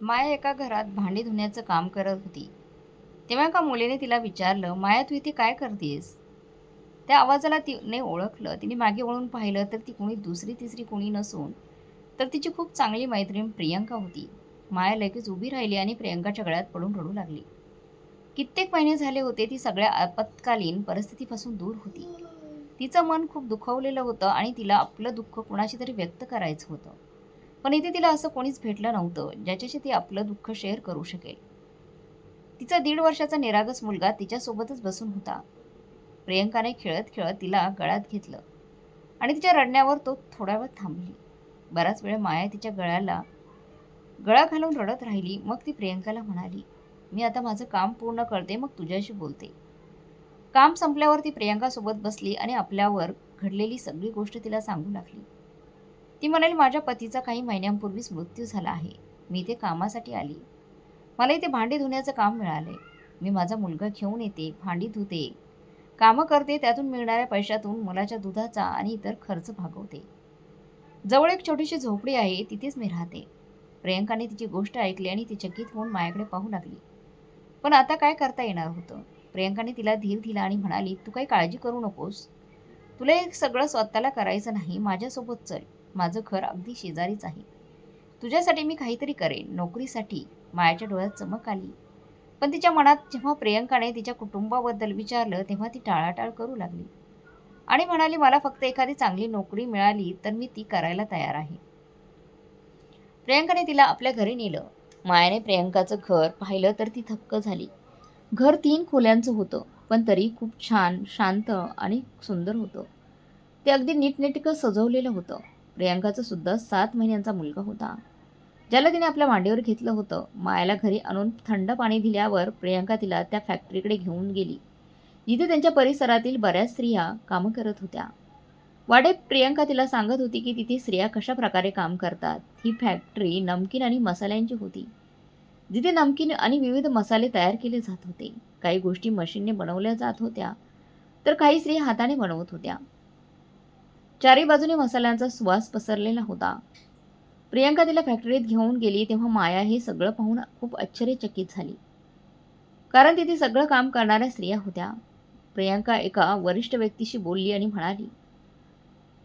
माया एका घरात भांडी धुण्याचं काम करत होती. तेव्हा एका मुलीने तिला विचारलं, "माया, तू इथे काय करतेस?" त्या आवाजाला तिने ओळखलं. तिने मागे वळून पाहिलं तर ती कोणी दुसरी-तिसरी कोणी नसून तर तिची खूप चांगली मैत्रीण प्रियंका होती. माया लगेच उभी राहिली आणि प्रियंकाच्या गळ्यात पडून रडू लागली. कित्येक महिने झाले होते ती सगळ्या आपत्कालीन परिस्थितीपासून दूर होती. तिचं मन खूप दुखावलेलं होतं आणि तिला आपलं दुःख कुणाशी तरी व्यक्त करायचं होतं. पण इथे तिला असं कोणीच भेटलं नव्हतं, ज्याच्याशी ती आपलं दुःख शेअर करू शकेल. तिचा 1.5 वर्षाचा निरागस मुलगा तिच्यासोबतच बसून होता. प्रियंकाने खेळत-खेळत तिला गळ्यात घेतलं आणि तिच्या रडण्यावर तो थोडा वेळ थांबली. बराच वेळ माया तिच्या गळा घालून रडत राहिली. मग ती प्रियंकाला म्हणाली, "मी आता माझं काम पूर्ण करते, मग तुझ्याशी बोलते." काम संपल्यावर ती प्रियंकासोबत बसली आणि आपल्यावर घडलेली सगळी गोष्ट तिला सांगू लागली. ती म्हणाली, "माझ्या पतीचा काही महिन्यांपूर्वीच मृत्यू झाला आहे. मी इथे कामासाठी आली. मला इथे भांडी धुण्याचं काम मिळालंय. मी माझा मुलगा घेऊन येते, भांडी धुते, कामं करते, त्यातून मिळणाऱ्या पैशातून मुलाच्या दुधाचा आणि इतर खर्च भागवते. जवळ एक छोटीशी झोपडी आहे, तिथेच मी राहते." प्रियंकाने तिची गोष्ट ऐकली आणि ती चकित होऊन मायाकडे पाहू लागली. पण आता काय करता येणार होतं? प्रियंकाने तिला धीर दिला आणि म्हणाली, "तू काही काळजी करू नकोस. तुला हे सगळं स्वतःला करायचं नाही. माझ्यासोबत चल. माझं घर अगदी शेजारीच आहे. तुझ्यासाठी मी काहीतरी करेन." नोकरीसाठी मायाच्या डोळ्यात चमक आली. पण तिच्या मनात जेव्हा प्रियंकाने तिच्या कुटुंबाबद्दल विचारलं, तेव्हा ती टाळाटाळ करू लागली आणि म्हणाली, "मला फक्त एखादी चांगली नोकरी मिळाली तर मी ती करायला तयार आहे." प्रियंकाने तिला आपल्या घरी नेलं. मायाने प्रियंकाचं घर पाहिलं तर ती थक्क झाली. घर 3 खोल्यांचं होतं, पण तरी खूप छान, शांत आणि सुंदर होतं. ते अगदी नीटनेटकं सजवलेलं होतं. प्रियंकाचा सुद्धा 7 महिन्यांचा मुलगा होता, ज्याला तिने आपल्या मांडीवर घेतलं होतं. मायाला घरी आणून थंड पाणी दिल्यावर प्रियंका तिला त्या फॅक्टरीकडे घेऊन गेली, जिथे त्यांच्या परिसरातील बऱ्याच स्त्रिया कामं करत होत्या. वाटेत प्रियंका तिला सांगत होती की तिथे स्त्रिया कशा प्रकारे काम करतात. ही फॅक्टरी नमकीन आणि मसाल्यांची होती, जिथे नमकीन आणि विविध मसाले तयार केले जात होते. काही गोष्टी मशीनने बनवल्या जात होत्या, तर काही स्त्रिया हाताने बनवत होत्या. चारी बाजूने मसाल्यांचा सुवास पसरलेला होता. प्रियंका तिला फॅक्टरीत घेऊन गेली तेव्हा माया हे सगळं पाहून खूप आश्चर्यचकित झाली. कारण तिथे सगळं काम करणाऱ्या स्त्रिया होत्या. प्रियंका एका वरिष्ठ व्यक्तीशी बोलली आणि म्हणाली,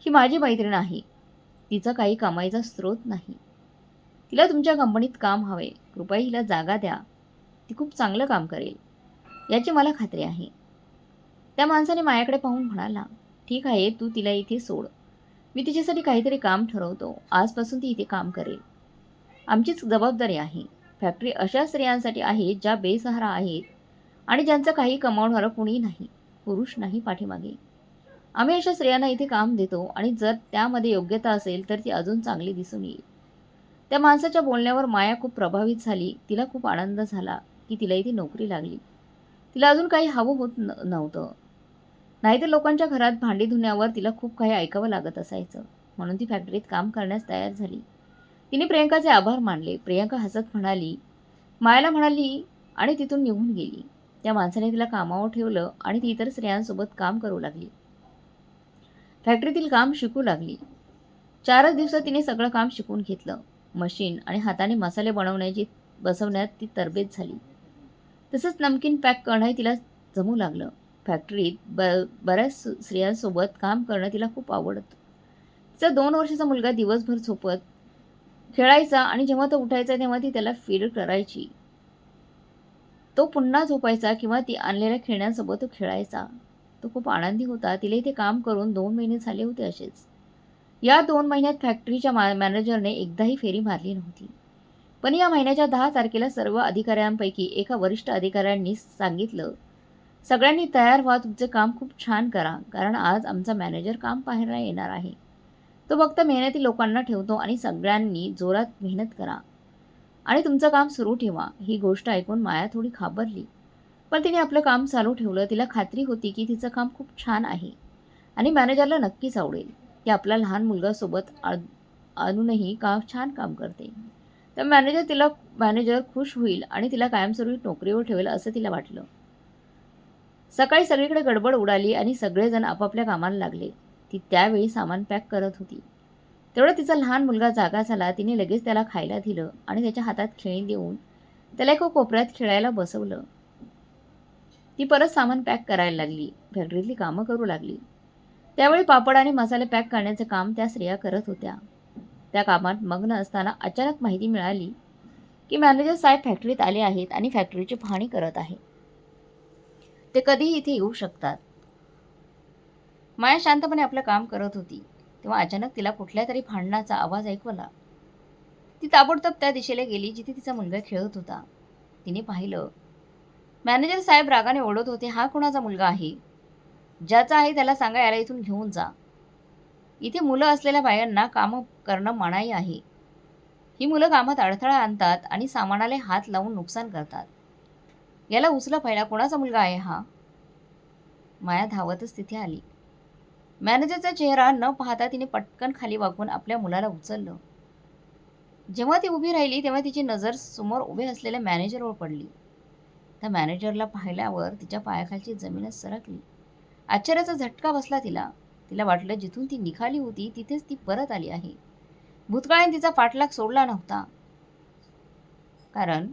"ही माझी मैत्रीण आहे. तिचा काही कमाईचा स्रोत नाही. तिला तुमच्या कंपनीत काम हवे. कृपया हिला जागा द्या. ती खूप चांगलं काम करेल, याची मला खात्री आहे." त्या माणसाने मायाकडे पाहून म्हणाला, "ठीक आहे, तू तिला इथे सोड. मी तिच्यासाठी काहीतरी काम ठरवतो. आजपासून ती इथे काम करेल. आमचीच जबाबदारी आहे. फॅक्टरी अशा स्त्रियांसाठी आहे ज्या बेसहारा आहेत आणि ज्यांचं काही कमावणारं कुणी नाही, पुरुष नाही पाठीमागे. आम्ही अशा स्त्रियांना इथे काम देतो आणि जर त्यामध्ये योग्यता असेल तर ती अजून चांगली दिसून येईल." त्या माणसाच्या बोलण्यावर माया खूप प्रभावित झाली. तिला खूप आनंद झाला की तिला इथे नोकरी लागली. तिला अजून काही हवं होत नव्हतं. नाहीतर लोकांच्या घरात भांडी धुण्यावर तिला खूप काही ऐकावं लागत असायचं. म्हणून ती फॅक्टरीत काम करण्यास तयार झाली. तिने प्रियंकाचे आभार मानले. प्रियंका हसत म्हणाली, मायाला म्हणाली आणि तिथून निघून गेली. त्या माणसाने तिला कामावर ठेवलं आणि ती इतर स्त्रियांसोबत काम करू लागली. फॅक्टरीतील काम शिकू लागली. 4च दिवसात तिने सगळं काम शिकून घेतलं. मशीन आणि हाताने मसाले बसवण्यात ती तरबेज झाली. तसंच नमकीन पॅक करणंही तिला जमू लागलं. फॅक्टरीत बऱ्याच स्त्रियांसोबत काम करणं तिला खूप आवडतं. तिचा 2 वर्षाचा मुलगा दिवसभर झोपत खेळायचा आणि जेव्हा तो उठायचा तेव्हा ती त्याला फीड करायची. तो पुन्हा झोपायचा किंवा ती आणलेल्या खेळण्यांसोबत तो खेळायचा. तो खूप आनंदी होता. तिला इथे काम करून 2 महिने झाले होते असेच. या 2 महिन्यात फॅक्टरीच्या मॅनेजरने एकदाही फेरी मारली नव्हती. पण या महिन्याच्या 10 तारखेला सर्व अधिकाऱ्यांपैकी एका वरिष्ठ अधिकाऱ्यांनी सांगितलं, "सगळ्यांनी तयार व्हा, तुमचे काम खूप छान करा, कारण आज आमचा मॅनेजर काम पाहायला येणार आहे. तो फक्त मेहनती लोकांना ठेवतो आणि सगळ्यांनी जोरात मेहनत करा आणि तुमचं काम सुरू ठेवा." ही गोष्ट ऐकून माया थोडी घाबरली. पण तिने आपलं काम चालू ठेवलं. तिला खात्री होती की तिचं काम खूप छान आहे आणि मॅनेजरला नक्कीच आवडेल. ती आपला लहान मुलगा सोबत आणूनही छान काम करते. तर मॅनेजर खुश होईल आणि तिला कायमस्वरूपी नोकरीवर ठेवेल असं तिला वाटलं. सकाळी सगळीकडे गडबड उडाली आणि सगळेजण आपापल्या कामाला लागले. ती त्यावेळी सामान पॅक करत होती. तेवढं तिचा लहान मुलगा जागा झाला. तिने लगेच त्याला खायला दिलं आणि त्याच्या हातात खेळणी देऊन त्याला एका कोपऱ्यात खेळायला बसवलं. ती परत सामान पॅक करायला लागली. फॅक्टरीतली कामं करू लागली. त्यावेळी पापड आणि मसाले पॅक करण्याचे काम त्या स्त्रिया करत होत्या. त्या कामात मग्न असताना अचानक माहिती मिळाली की मॅनेजर साहेब फॅक्टरीत आले आहेत आणि फॅक्टरीची पाहणी करत आहेत. ते कधीही इथे येऊ शकतात. माया शांतपणे आपलं काम करत होती. तेव्हा अचानक तिला कुठल्यातरी भांडणाचा आवाज ऐकू आला. ती ताबडतोब त्या दिशेला गेली जिथे तिचा मुलगा खेळत होता. तिने पाहिलं, मॅनेजर साहेब रागाने ओरडत होते, हा कोणाचा मुलगा आहे? ज्याचा आहे त्याला सांगा याला इथून घेऊन जा. इथे मुलं असलेल्या बायांना कामं करणं मनाई आहे. ही मुलं कामात अडथळा आणतात आणि सामानाला हात लावून नुकसान करतात. याला उचला पहिला, कोणाचा मुलगा आहे हा? माया धावतच तिथे आली. मॅनेजरचा चेहरा न पाहता तिने पटकन खाली वाकून आपल्या मुलाला उचललं. जेव्हा ती उभी राहिली तेव्हा तिची नजर समोर उभे असलेल्या मॅनेजरवर पडली. त्या मॅनेजरला पाहिल्यावर तिच्या पायाखालची जमीनच सरकली. आश्चर्याचा झटका बसला तिला. तिला वाटलं जिथून ती निघाली होती तिथेच ती परत आली आहे. भूतकाळाने तिचा पाठलाग सोडला नव्हता. कारण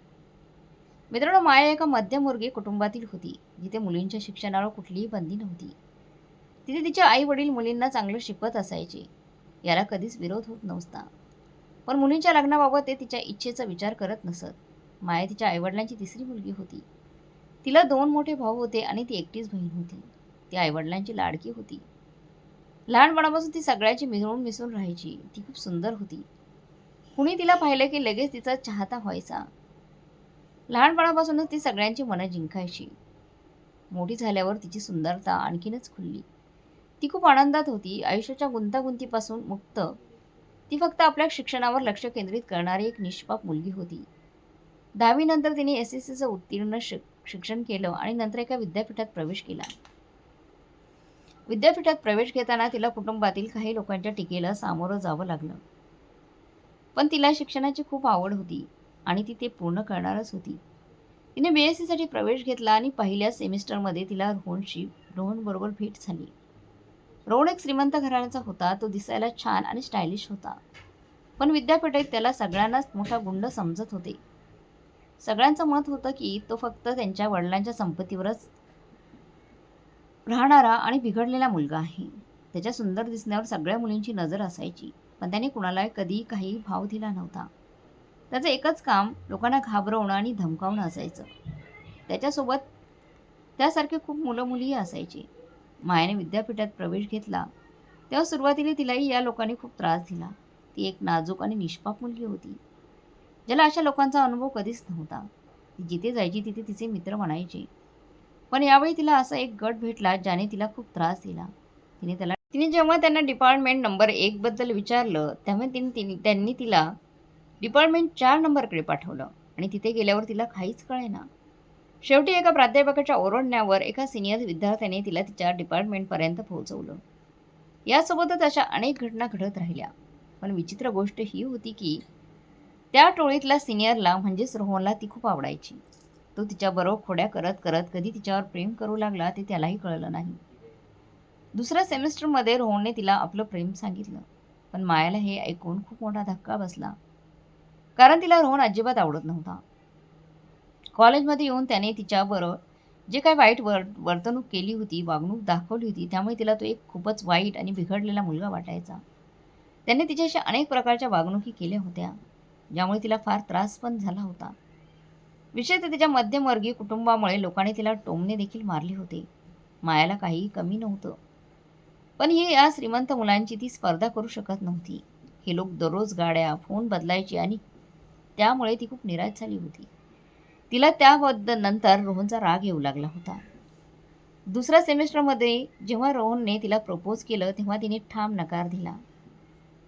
मित्रांनो, माया एका मध्यमवर्गीय कुटुंबातील होती, जिथे मुलींच्या शिक्षणावर कुठलीही बंदी नव्हती. तिथे तिचे आई वडील मुलींना चांगलं शिकवत असायचे. याला कधीच विरोध होत नव्हता. पण मुलींच्या लग्नाबाबत ते तिच्या इच्छेचा विचार करत नसत. माया तिच्या आईवडिलांची तिसरी मुलगी होती. तिला 2 मोठे भाऊ होते आणि ती एकटीच बहीण होती. ती आईवडिलांची लाडकी होती. लहानपणापासून ती सगळ्याची मिळून मिसळून राहायची. ती खूप सुंदर होती. कुणी तिला पाहिलं की लगेच तिचा चाहता व्हायचा. लहानपणापासूनच ती सगळ्यांची मनं जिंकायची. मोठी झाल्यावर तिची सुंदरता आणखीनच खुलली. ती खूप आनंदात होती. आयुष्याच्या गुंतागुंतीपासून मुक्त. ती फक्त आपल्या शिक्षणावर लक्ष केंद्रित करणारी एक निष्पाप मुलगी होती. 10वी नंतर तिने SSCचं उत्तीर्ण शिक्षण केलं आणि नंतर एका विद्यापीठात प्रवेश केला. विद्यापीठात प्रवेश घेताना तिला कुटुंबातील काही लोकांच्या टीकेला सामोरं जावं लागलं. पण तिला शिक्षणाची खूप आवड होती आणि ती ते पूर्ण करणारच होती. तिने BSc साठी प्रवेश घेतला आणि पहिल्या सेमिस्टरमध्ये तिला रोहनबरोबर भेट झाली. रोहन एक श्रीमंत घराण्याचा होता. तो दिसायला छान आणि स्टायलिश होता. पण विद्यापीठात त्याला सगळ्यांनाच मोठा गुंड समजत होते. सगळ्यांचं मत होतं की तो फक्त त्यांच्या वडिलांच्या संपत्तीवरच राहणारा आणि बिघडलेला मुलगा आहे. त्याच्या सुंदर दिसण्यावर सगळ्या मुलींची नजर असायची. पण त्याने कुणालाही कधी काही भाव दिला नव्हता. त्याचं एकच काम लोकांना घाबरवणं आणि धमकावणं असायचं. त्याच्यासोबत त्यासारखे खूप मुलं मुलीही असायची. मायाने विद्यापीठात प्रवेश घेतला तेव्हा सुरुवातीला तिलाही या लोकांनी खूप त्रास दिला. ती एक नाजूक आणि निष्पाप मुलगी होती, ज्याला अशा लोकांचा अनुभव कधीच नव्हता. ती जिथे जायची तिथे तिचे मित्र म्हणायचे. पण यावेळी तिला असा एक गट भेटला ज्याने तिला खूप त्रास दिला. तिने जेव्हा त्यांना डिपार्टमेंट नंबर 1 बद्दल विचारलं तेव्हा त्यांनी तिला डिपार्टमेंट 4 नंबरकडे पाठवलं आणि तिथे गेल्यावर तिला काहीच कळेना. शेवटी एका प्राध्यापकाच्या ओरडण्यावर एका सिनियर विद्यार्थ्याने तिला तिच्या डिपार्टमेंटपर्यंत पोहोचवलं. यासोबतच अशा अनेक घटना घडत राहिल्या. पण विचित्र गोष्ट ही होती की त्या टोळीतल्या सिनियरला म्हणजेच रोहनला ती खूप आवडायची. तो तिच्याबरोबर खोड्या करत करत कधी तिच्यावर प्रेम करू लागला ते त्यालाही कळलं नाही. दुसऱ्या सेमिस्टरमध्ये रोहनने तिला आपलं प्रेम सांगितलं. पण मायाला हे ऐकून खूप मोठा धक्का बसला. कारण तिला रोहन अजिबात आवडत नव्हता. कॉलेजमध्ये येऊन त्याने तिच्याबरोबर जे काही वाईट वर्तणूक केली होती, वागणूक दाखवली होती, त्यामुळे तिला तो एक खूपच वाईट आणि बिघडलेला मुलगा वाटायचा. त्याने तिच्याशी अनेक प्रकारच्या वागणुकी केल्या होत्या, ज्यामुळे तिला फार त्रास पण झाला होता. विशेषतः तिच्या मध्यमवर्गीय कुटुंबामुळे लोकांनी तिला टोमणे देखील मारले होते. मायाला काहीही कमी नव्हतं. पण ही या श्रीमंत मुलांची ती स्पर्धा करू शकत नव्हती. हे लोक दररोज गाड्या, फोन बदलायचे आणि त्यामुळे ती खूप निराश झाली होती. तिला त्याबद्दल नंतर रोहनचा राग येऊ लागला होता. दुसऱ्या सेमिस्टरमध्ये जेव्हा रोहनने तिला प्रपोज केलं तेव्हा तिने ठाम नकार दिला.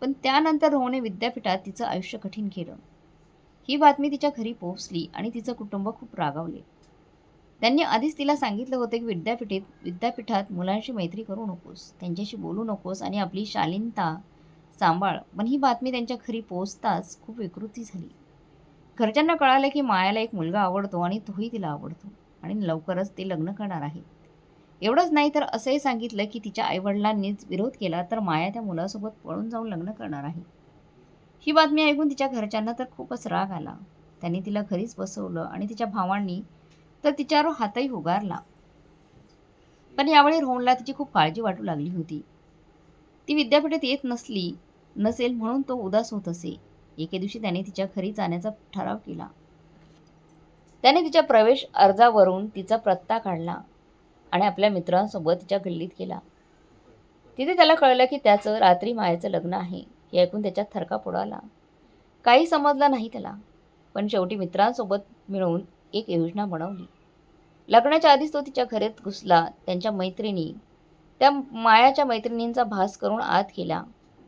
पण त्यानंतर रोहनने विद्यापीठात तिचं आयुष्य कठीण केलं. ही बातमी तिच्या घरी पोहोचली आणि तिचं कुटुंब खूप रागावले. त्यांनी आधीच तिला सांगितलं होतं की विद्यापीठात मुलांशी मैत्री करू नकोस, त्यांच्याशी बोलू नकोस आणि आपली शालीनता सांभाळ. पण ही बातमी त्यांच्या घरी पोहोचताच खूप विकृती झाली. घरच्यांना कळालं की मायाला एक मुलगा आवडतो आणि तोही तिला आवडतो आणि लवकरच ते लग्न करणार आहेत. एवढंच नाही तर असंही सांगितलं की तिच्या आईवडिलांनीच विरोध केला तर माया त्या मुलासोबत पळून जाऊन लग्न करणार आहे. ही बातमी ऐकून तिच्या घरच्यांना तर खूपच राग आला. त्यांनी तिला घरीच बसवलं आणि तिच्या भावांनी तर तिच्यावर हातही उगारला. पण यावेळी रोहनला तिची खूप काळजी वाटू लागली होती. ती विद्यापीठात येत नसेल म्हणून तो उदास होत असे. एके दिवशी त्याने तिच्या घरी जाण्याचा ठराव केला. त्याने तिच्या प्रवेश अर्जावरून तिचा पत्ता काढला आणि आपल्या मित्रांसोबत तिच्या गल्लीत गेला. तिथे त्याला कळलं की त्याचं रात्री मायाचं लग्न आहे. हे ऐकून त्याच्यात थरकाप उडाला. काही समजलं नाही त्याला. पण शेवटी मित्रांसोबत मिळून एक योजना बनवली. लग्नाच्या आधीच तो तिच्या घरात घुसला. त्या मायाच्या मैत्रिणींचा भास करून आत गेला.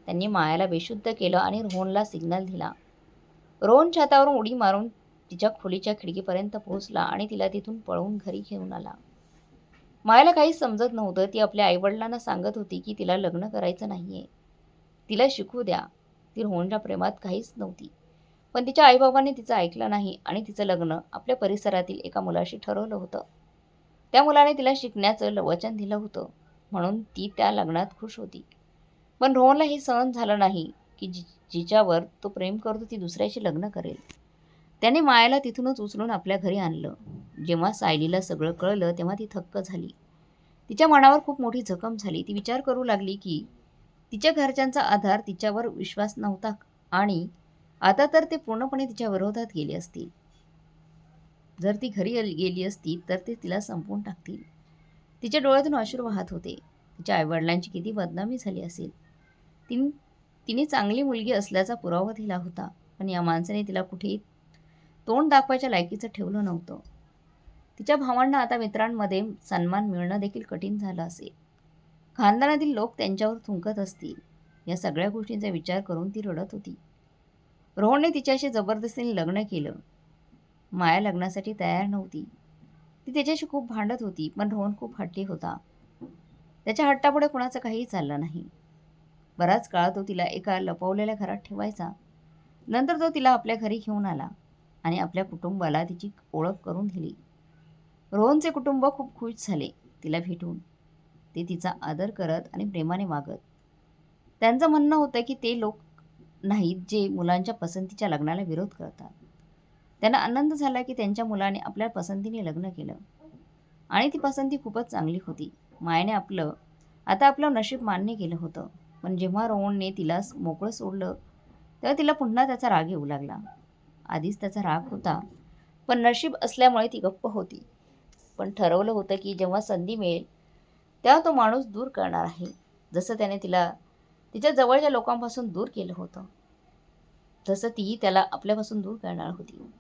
त्यांनी मायाला बेशुद्ध केलं आणि रोहनला सिग्नल दिला. रोहन छतावरून उडी मारून तिच्या खोलीच्या खिडकीपर्यंत पोहोचला आणि तिला तिथून पळवून घरी घेऊन आला. मायाला काहीच समजत नव्हतं. ती आपल्या आईवडिलांना सांगत होती की तिला लग्न करायचं नाहीये. तिला शिकू द्या. ती रोहनच्या प्रेमात काहीच नव्हती. पण तिच्या आईबाबांनी तिचं ऐकलं नाही आणि तिचं लग्न आपल्या परिसरातील एका मुलाशी ठरवलं होतं. त्या मुलाने तिला शिकण्याचं वचन दिलं होतं. म्हणून ती त्या लग्नात खुश होती. पण रोहनला हे सहन झालं नाही की जिच्यावर तो प्रेम करतो ती दुसऱ्याशी लग्न करेल. त्याने मायाला तिथूनच उचलून आपल्या घरी आणलं. जेव्हा सायलीला सगळं कळलं तेव्हा ती थक्क झाली. तिच्या मनावर खूप मोठी जखम झाली. ती विचार करू लागली की तिच्या घरच्यांचा आधार तिच्यावर विश्वास नव्हता आणि आता तर ते पूर्णपणे तिच्या विरोधात गेले असतील. जर ती घरी गेली असती तर ते तिला संपवून टाकतील. तिच्या डोळ्यातून अश्रू वाहत होते. तिच्या आईवडिलांची किती बदनामी झाली असेल. तिने चांगली मुलगी असल्याचा पुरावा दिला होता. पण या माणसाने तिला कुठेही तोंड दाखवायच्या लायकीचं ठेवलं नव्हतं. तिच्या भावांना आता मित्रांमध्ये सन्मान मिळणं देखील कठीण झालं असेल. खानदानातील लोक त्यांच्यावर थुंकत असतील. या सगळ्या गोष्टींचा विचार करून ती रडत होती. रोहनने तिच्याशी जबरदस्तीने लग्न केलं. माया लग्नासाठी तयार नव्हती. ती त्याच्याशी खूप भांडत होती. पण रोहन खूप हट्टी होता. त्याच्या हट्टापुढे कुणाचं काहीही चाललं नाही. बराच काळ तो तिला एका लपवलेल्या घरात ठेवायचा. नंतर तो तिला आपल्या घरी घेऊन आला आणि आपल्या कुटुंबाला तिची ओळख करून दिली. रोहनचे कुटुंब खूप खुश झाले तिला भेटून. ते तिचा आदर करत आणि प्रेमाने वागत. त्यांचं म्हणणं होतं की ते लोक नाहीत जे मुलांच्या पसंतीच्या लग्नाला विरोध करतात. त्यांना आनंद झाला की त्यांच्या मुलाने आपल्या पसंतीने लग्न केलं आणि ती पसंती खूपच चांगली होती. मायेने आता आपलं नशीब मान्य केलं होतं. पण जेव्हा रोहनने तिला मोकळं सोडलं तेव्हा तिला पुन्हा त्याचा राग येऊ लागला. आधीच त्याचा राग होता, पण नशीब असल्यामुळे ती गप्प होती. पण ठरवलं होतं की जेव्हा संधी मिळेल तेव्हा तो माणूस दूर करणार आहे. जसं त्याने तिला तिच्या जवळच्या लोकांपासून दूर केलं होतं तसं तीही त्याला आपल्यापासून दूर करणार होती.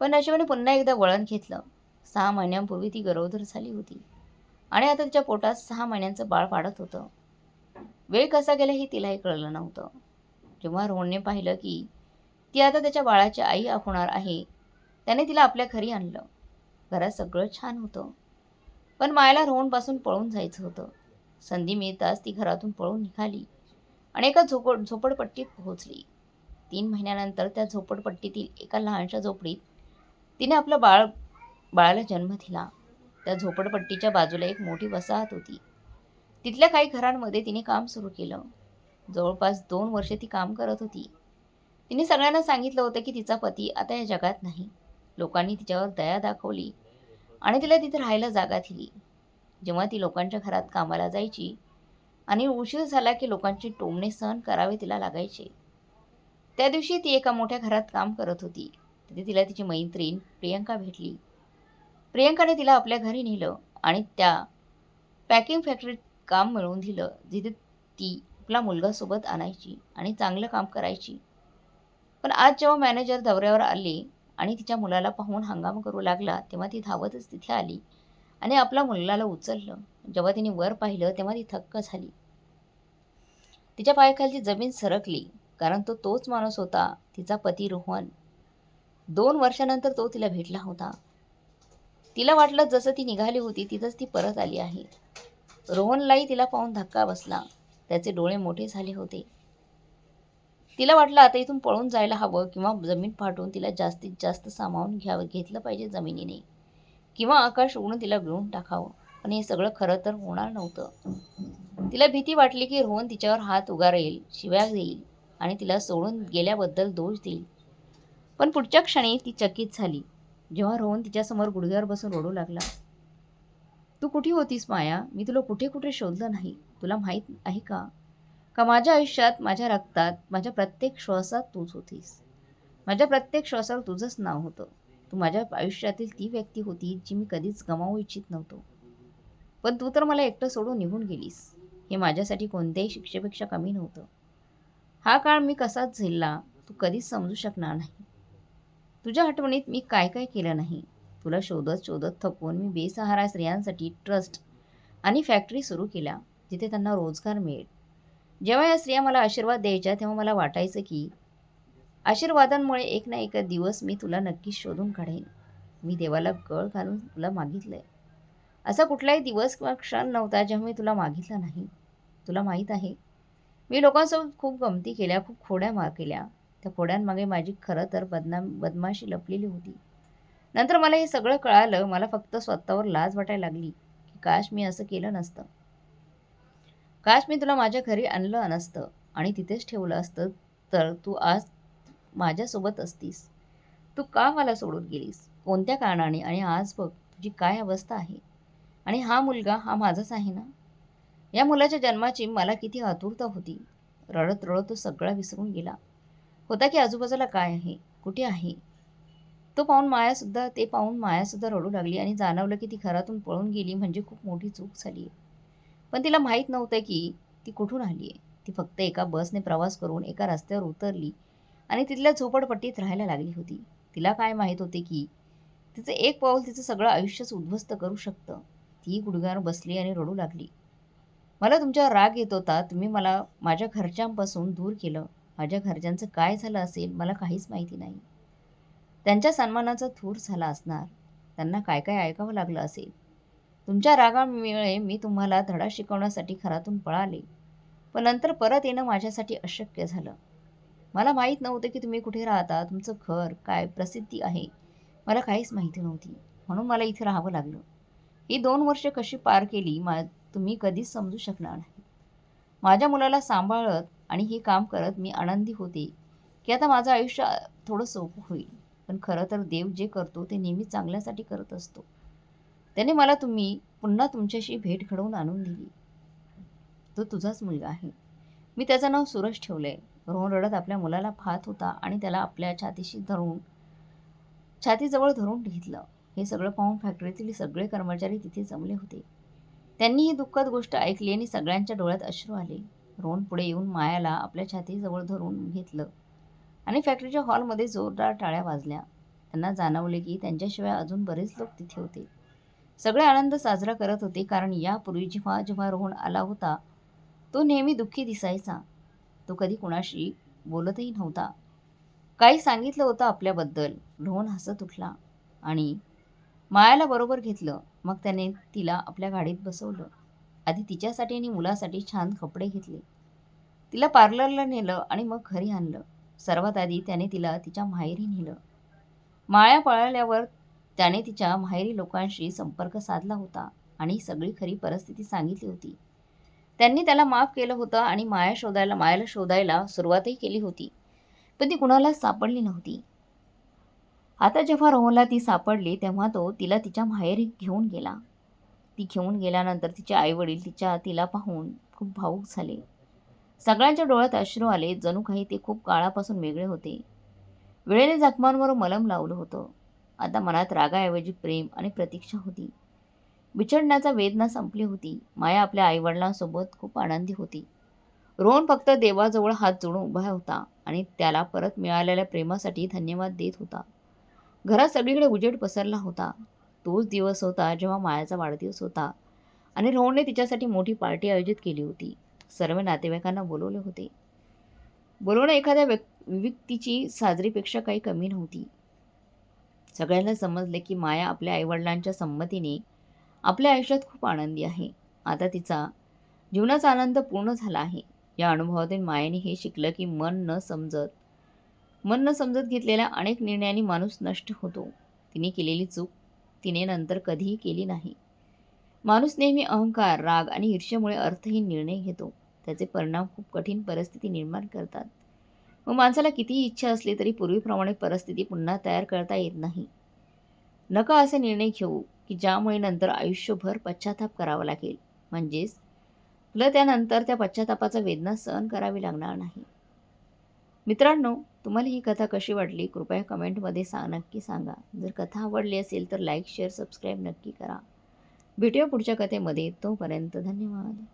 पण नशिबाने पुन्हा एकदा वळण घेतलं. 6 महिन्यांपूर्वी ती गरोदर झाली होती आणि आता तिच्या पोटात 6 महिन्यांचं बाळ वाढत होतं. वेळ कसा गेला हे तिलाही कळलं नव्हतं. जेव्हा रोहनने पाहिलं की ती आता त्याच्या बाळाची आई होणार आहे त्याने तिला आपल्या घरी आणलं. घरात सगळं छान होतं. पण मायला रोहनपासून पळून जायचं होतं. संधी मिळताच ती घरातून पळून निघाली आणि एका झोपडपट्टीत पोहोचली. 3 महिन्यानंतर त्या झोपडपट्टीतील एका लहानशा झोपडीत तिने आपलं बाळाला जन्म दिला. त्या झोपडपट्टीच्या बाजूला एक मोठी वसाहत होती. तिथल्या काही घरांमध्ये तिने काम सुरू केलं. जवळपास 2 वर्षे ती काम करत होती. तिने सगळ्यांना सांगितलं होतं की तिचा पती आता या जगात नाही. लोकांनी तिच्यावर दया दाखवली आणि तिला तिथे राहायला जागा दिली. जेव्हा ती लोकांच्या घरात कामाला जायची आणि उशीर झाला की लोकांचे टोमणे सहन करावे तिला लागायचे. त्या दिवशी ती एका मोठ्या घरात काम करत होती. तिथे तिला तिची मैत्रीण प्रियंका भेटली. प्रियंकाने तिला आपल्या घरी नेलं आणि त्या पॅकिंग फॅक्टरीत काम मिळवून दिलं, जिथे ती आपला मुलगा सोबत आणायची आणि चांगलं काम करायची. पण आज जेव्हा मॅनेजर दौऱ्यावर आले आणि तिच्या मुलाला पाहून हंगामा करू लागला तेव्हा ती धावतच तिथे आली आणि आपल्या मुलाला उचललं. जेव्हा तिने वर पाहिलं तेव्हा ती थक्क झाली. तिच्या पायाखालची जमीन सरकली, कारण तोच माणूस होता, तिचा पती रोहन. 2 वर्षानंतर तो तिला भेटला होता. तिला वाटलं जसं ती निघाली होती तिथंच ती परत आली आहे. रोहनलाही तिला पाहून धक्का बसला. त्याचे डोळे मोठे झाले होते. तिला वाटलं आता इथून पळून जायला हवं किंवा जमीन फाटून तिला जास्तीत जास्त सामावून घेतलं पाहिजे जमिनीने, किंवा आकाश उडून तिला गिळून टाकावं. पण हे सगळं खरं तर होणार नव्हतं. तिला भीती वाटली की रोहन तिच्यावर हात उगारेल, शिव्या देईल आणि तिला सोडून गेल्याबद्दल दोष देईल. पण पुढच्या क्षणी ती चकित झाली, जेव्हा रोहन तिच्यासमोर गुडघ्यावर बसून रडू लागला. "तू कुठे होतीस माया? मी तुला कुठे कुठे शोधलं नाही. तुला माहीत आहे का? का माझ्या आयुष्यात, माझ्या रक्तात, माझ्या प्रत्येक श्वासात तूच होतीस. माझ्या प्रत्येक श्वासावर तुझंच नाव होतं. तू माझ्या आयुष्यातील ती व्यक्ती होती जी मी कधीच गमावू इच्छित नव्हतो. पण तू तर मला एकटं सोडून निघून गेलीस. हे माझ्यासाठी कोणत्याही शिक्षेपेक्षा कमी नव्हतं. हा काळ मी कसाच झेलला तू कधीच समजू शकणार नाही. तुझ्या आठवणीत मी काय काय केलं नाही. तुला शोधत शोधत थकून मी बेसहारा स्त्रियांसाठी ट्रस्ट आणि फॅक्टरी सुरू केल्या, जिथे त्यांना रोजगार मिळेल. जेव्हा या स्त्रिया मला आशीर्वाद द्यायच्या तेव्हा मला वाटायचं की आशीर्वादांमुळे एक ना एक दिवस मी तुला नक्कीच शोधून काढेन. मी देवाला गळ घालून तुला मागितलंय. असा कुठलाही दिवस किंवा क्षण नव्हता जेव्हा मी तुला मागितलं नाही. तुला माहीत आहे, मी लोकांसोबत खूप गमती केल्या, खूप खोड्या केल्या. त्या खोड्यांमागे माझी खरं तर बदमाशी लपलेली होती. नंतर मला हे सगळं कळालं. मला फक्त स्वतःवर लाज वाटायला लागली की काश मी असं केलं नसतं. काश मी तुला माझ्या घरी आणलं नसतं आणि तिथेच ठेवलं असतं, तर तू आज माझ्यासोबत असतीस. तू का मला सोडून गेलीस? कोणत्या कारणाने? आणि आज बघ तुझी काय अवस्था आहे. आणि हा मुलगा हा माझाच आहे ना? या मुलाच्या जन्माची मला किती आतुरता होती. रडत रडत तो सगळा विसरून गेला होता की आजूबाजूला काय आहे, कुठे आहे. ते पाहून मायासुद्धा रडू लागली आणि जाणवलं की ती घरातून पळून गेली म्हणजे खूप मोठी चूक झाली. पण तिला माहीत नव्हतं की ती कुठून आली आहे. ती फक्त एका बसने प्रवास करून एका रस्त्यावर उतरली आणि तिथल्या झोपडपट्टीत राहायला लागली होती. तिला काय माहीत होते की तिचं एक पाऊल तिचं सगळं आयुष्यच उद्ध्वस्त करू शकतं. ती गुडघ्यावर बसली आणि रडू लागली. मला तुमच्यावर राग येत होता. तुम्ही मला माझ्या घरच्यांपासून दूर केलं. माझ्या घरच्यांचं काय झालं असेल मला काहीच माहिती नाही. त्यांच्या सन्मानाचा धूर झाला असणार. त्यांना काय काय ऐकावं लागलं असेल. तुमच्या रागामुळे मी तुम्हाला धडा शिकवण्यासाठी घरातून पळाले. पण नंतर परत येणं माझ्यासाठी अशक्य झालं. मला माहीत नव्हतं की तुम्ही कुठे राहता, तुमचं घर, काय प्रसिद्धी आहे. मला काहीच माहिती नव्हती. म्हणून मला इथे राहावं लागलं. ही 2 वर्ष कशी पार केली तुम्ही कधीच समजू शकणार नाही. माझ्या मुलाला सांभाळत आणि हे काम करत मी आनंदी होते की आता माझं आयुष्य थोडं सोपं होईल. पण खरं तर देव जे करतो ते नेहमी चांगल्यासाठी करत असतो. त्याने मला पुन्हा तुमच्याशी भेट घडवून आणून दिली. तो तुझाच मुलगा आहे. मी त्याचं नाव सूरज ठेवलंय. रोहन रडत आपल्या मुलाला पाहत होता आणि त्याला आपल्या छातीजवळ धरून घेतलं. हे सगळं पाहून फॅक्टरीतील सगळे कर्मचारी तिथे जमले होते. त्यांनी ही दुःखद गोष्ट ऐकली आणि सगळ्यांच्या डोळ्यात अश्रू आले. रोहन पुढे येऊन मायाला आपल्या छातीजवळ धरून घेतलं आणि फॅक्टरीच्या हॉलमध्ये जोरदार टाळ्या वाजल्या. त्यांना जाणवले की त्यांच्याशिवाय अजून बरेच लोक तिथे होते. सगळे आनंद साजरा करत होते कारण यापूर्वी जेव्हा जेव्हा रोहन आला होता, तो नेहमी दुःखी दिसायचा. तो कधी कुणाशी बोलतही नव्हता. काही सांगितलं होतं आपल्याबद्दल. रोहन हसत उठला आणि मायाला बरोबर घेतलं. मग त्याने तिला आपल्या गाडीत बसवलं. आधी तिच्यासाठी आणि मुलासाठी छान कपडे घेतले. तिला पार्लरला नेलं आणि मग घरी आणलं. सर्वात आधी त्याने तिला तिच्या माहेरी नेलं. माया पळाल्यावर त्याने तिच्या माहेरी लोकांशी संपर्क साधला होता आणि सगळी खरी परिस्थिती सांगितली होती. त्यांनी त्याला माफ केलं होतं आणि मायाला शोधायला सुरुवातही केली होती. पण ती कुणालाच सापडली नव्हती. आता जेव्हा रोहनला ती सापडली तेव्हा तो तिला तिच्या माहेरी घेऊन गेला. ती घेऊन गेल्यानंतर तिचे आईवडील तिला पाहून खूप भावूक झाले. सगळ्यांच्या डोळ्यात अश्रू आले. जणू काही ते खूप काळापासून वेगळे होते. वेळेने जखमांवर मलम लावलं होतं. आता मनात रागाऐवजी प्रेम आणि प्रतीक्षा होती. बिछडण्याचा वेदना संपली होती. माया आपल्या आईवडिलांसोबत खूप आनंदी होती. रोहन फक्त देवाजवळ हात जोडून उभा होता आणि त्याला परत मिळालेल्या प्रेमासाठी धन्यवाद देत होता. घरात सगळीकडे उजेड पसरला होता. तोच दिवस होता जेव्हा मायाचा वाढदिवस होता आणि रोहनने तिच्यासाठी मोठी पार्टी आयोजित केली होती. सर्व नातेवाईकांना बोलवले होते. बोलवणं एखाद्या व्यक्तीची साजरीपेक्षा काही कमी नव्हती. सगळ्यांना समजले की माया आपल्या आईवडिलांच्या संमतीने आपल्या आयुष्यात खूप आनंदी आहे. आता तिचा जीवनाचा आनंद पूर्ण झाला आहे. या अनुभवातून मायेने हे शिकलं की मन न समजत घेतलेल्या अनेक निर्णयांनी माणूस नष्ट होतो. तिने केलेली चूक तिने नंतर कधीही केली नाही. माणूस नेहमी अहंकार, राग आणि ईर्ष्येमुळे अर्थहीन निर्णय घेतो. त्याचे परिणाम खूप कठीण परिस्थिती निर्माण करतात. मग माणसाला कितीही इच्छा असली तरी पूर्वीप्रमाणे परिस्थिती पुन्हा तयार करता येत नाही. नका असे निर्णय घेऊ, की ज्यामुळे नंतर आयुष्यभर पश्चाताप करावा लागेल. म्हणजेच तुला त्यानंतर त्या पश्चातापाचा वेदना सहन करावी लागणार नाही. मित्रांनो, तुम्हाला ही कथा कशी वाटली? कृपया कमेंटमध्ये नक्की सांगा. जर कथा आवडली असेल तर लाईक, शेअर, सबस्क्राईब नक्की करा. भेटूया पुढच्या कथेमध्ये. तोपर्यंत धन्यवाद.